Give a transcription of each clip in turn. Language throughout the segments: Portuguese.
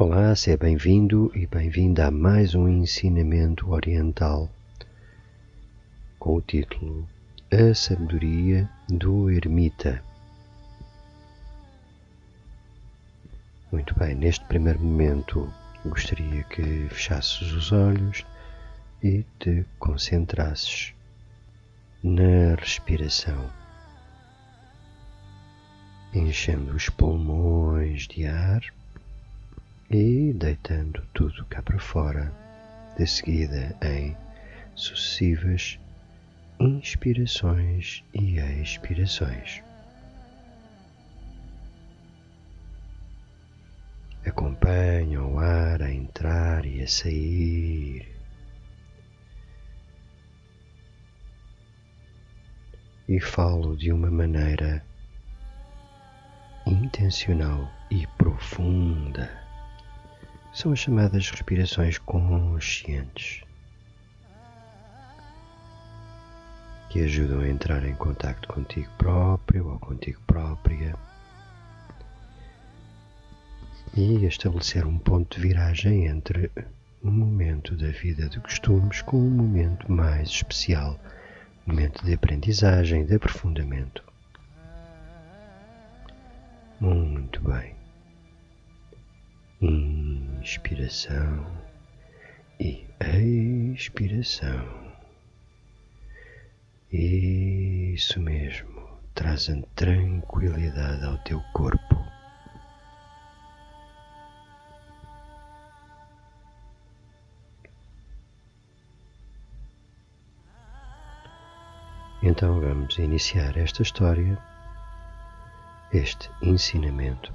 Olá, seja bem-vindo e bem-vinda a mais um ensinamento oriental com o título A Sabedoria do Ermita. Muito bem, neste primeiro momento gostaria que fechasses os olhos e te concentrasses na respiração, enchendo os pulmões de ar e deitando tudo cá para fora, de seguida em sucessivas inspirações e expirações. Acompanha o ar a entrar e a sair. E falo de uma maneira intencional e profunda. São as chamadas respirações conscientes, que ajudam a entrar em contacto contigo próprio ou contigo própria e a estabelecer um ponto de viragem entre um momento da vida de costumes com um momento mais especial, um momento de aprendizagem, de aprofundamento. Muito bem. Inspiração e expiração. Isso mesmo, traz a tranquilidade ao teu corpo. Então vamos iniciar esta história, este ensinamento.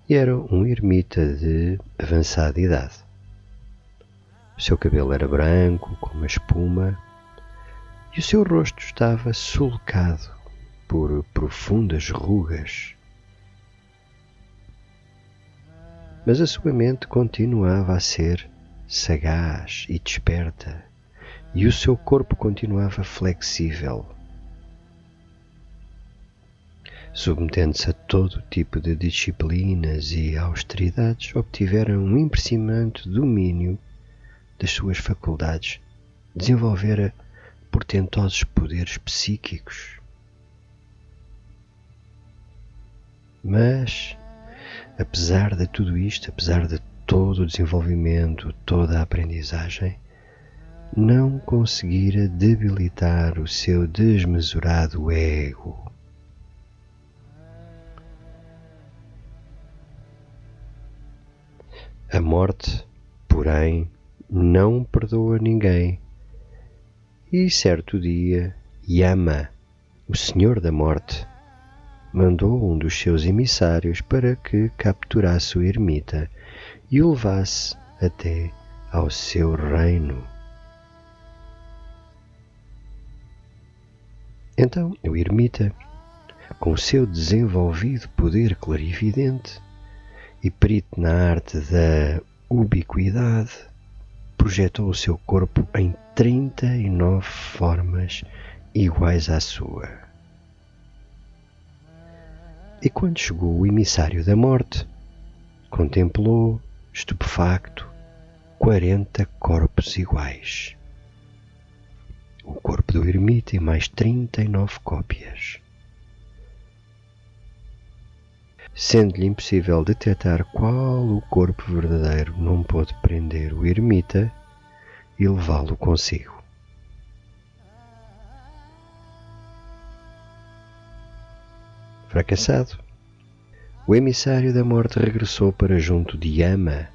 E era um ermita de avançada idade. O seu cabelo era branco, como a espuma, e o seu rosto estava sulcado por profundas rugas. Mas a sua mente continuava a ser sagaz e desperta, e o seu corpo continuava flexível, submetendo-se a todo tipo de disciplinas e austeridades, obtiveram um impressionante domínio das suas faculdades, desenvolvera portentosos poderes psíquicos. Mas, apesar de tudo isto, apesar de todo o desenvolvimento, toda a aprendizagem, não conseguira debilitar o seu desmesurado ego. A morte, porém, não perdoa ninguém, e certo dia, Yama, o Senhor da Morte, mandou um dos seus emissários para que capturasse o ermita e o levasse até ao seu reino. Então, o ermita, com o seu desenvolvido poder clarividente e perito na arte da ubiquidade, projetou o seu corpo em 39 formas iguais à sua. E quando chegou o emissário da morte, contemplou, estupefacto, 40 corpos iguais. O corpo do ermita e mais 39 cópias. Sendo-lhe impossível detectar qual o corpo verdadeiro, não pôde prender o ermita e levá-lo consigo. Fracassado, o emissário da morte regressou para junto de Yama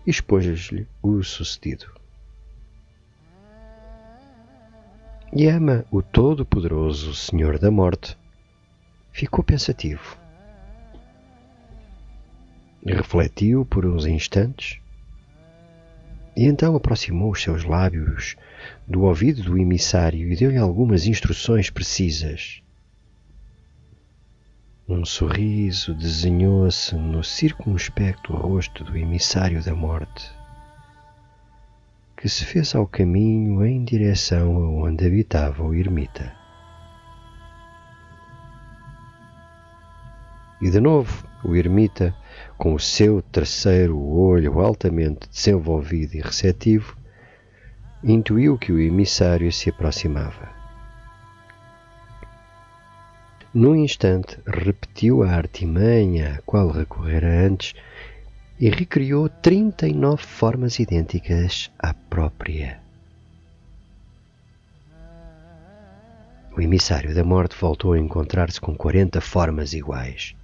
e expôs-lhe o sucedido. Yama, o todo-poderoso Senhor da Morte, ficou pensativo. Refletiu por uns instantes e então aproximou os seus lábios do ouvido do emissário e deu-lhe algumas instruções precisas. Um sorriso desenhou-se no circunspecto rosto do emissário da morte, que se fez ao caminho em direção aonde habitava o ermita. E de novo, o ermita, com o seu terceiro olho altamente desenvolvido e receptivo, intuiu que o emissário se aproximava. Num instante, repetiu a artimanha à qual recorrera antes e recriou 39 formas idênticas à própria. O emissário da morte voltou a encontrar-se com 40 formas iguais.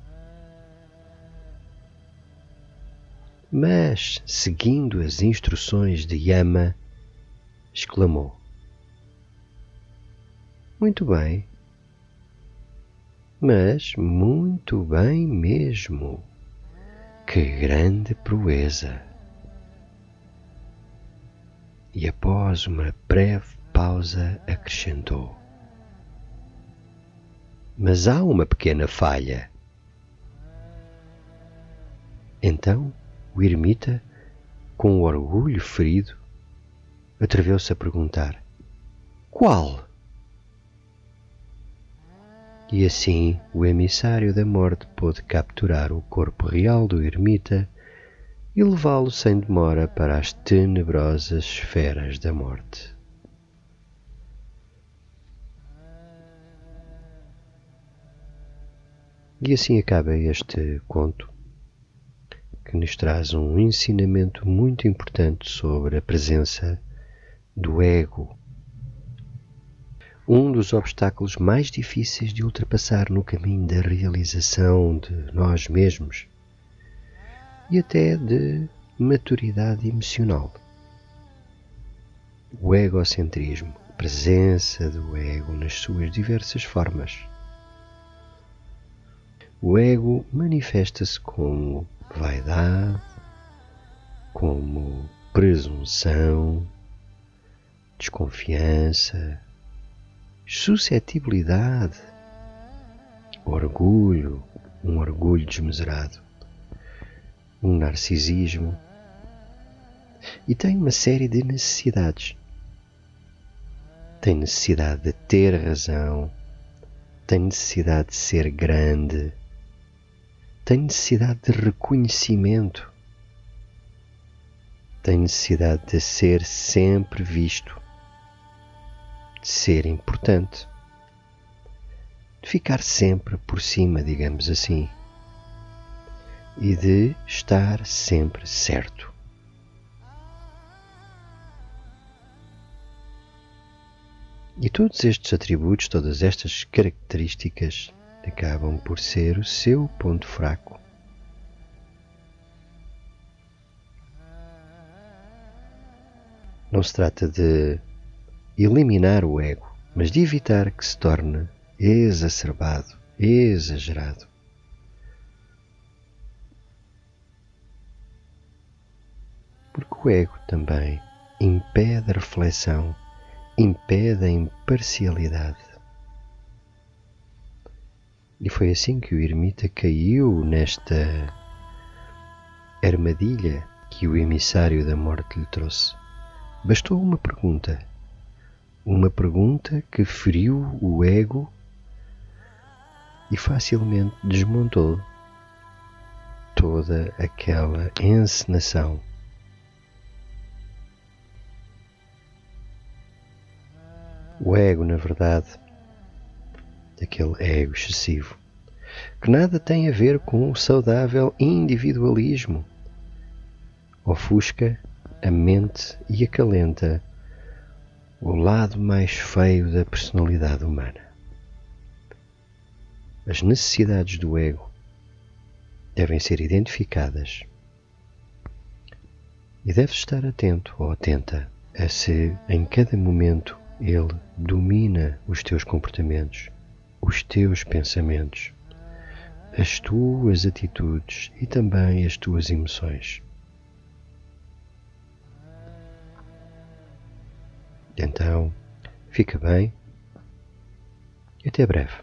Mas, seguindo as instruções de Yama, exclamou: "Muito bem, mas muito bem mesmo. Que grande proeza!" E após uma breve pausa acrescentou: "Mas há uma pequena falha." Então o ermita, com o orgulho ferido, atreveu-se a perguntar: "Qual?" E assim o emissário da morte pôde capturar o corpo real do ermita e levá-lo sem demora para as tenebrosas esferas da morte. E assim acaba este conto, que nos traz um ensinamento muito importante sobre a presença do ego. Um dos obstáculos mais difíceis de ultrapassar no caminho da realização de nós mesmos e até de maturidade emocional. O egocentrismo, a presença do ego nas suas diversas formas. O ego manifesta-se como vaidade, como presunção, desconfiança, suscetibilidade, orgulho, um orgulho desmesurado, um narcisismo, e tem uma série de necessidades. Tem necessidade de ter razão, tem necessidade de ser grande, tem necessidade de reconhecimento, tem necessidade de ser sempre visto, de ser importante, de ficar sempre por cima, digamos assim, e de estar sempre certo. E todos estes atributos, todas estas características, acabam por ser o seu ponto fraco. Não se trata de eliminar o ego, mas de evitar que se torne exacerbado, exagerado. Porque o ego também impede a reflexão, impede a imparcialidade. E foi assim que o ermita caiu nesta armadilha que o emissário da morte lhe trouxe. Bastou uma pergunta que feriu o ego e facilmente desmontou toda aquela encenação. O ego, na verdade, aquele ego excessivo, que nada tem a ver com o saudável individualismo, ofusca a mente e acalenta o lado mais feio da personalidade humana. As necessidades do ego devem ser identificadas e deves estar atento ou atenta a se em cada momento ele domina os teus comportamentos, os teus pensamentos, as tuas atitudes e também as tuas emoções. Então, fica bem e até breve.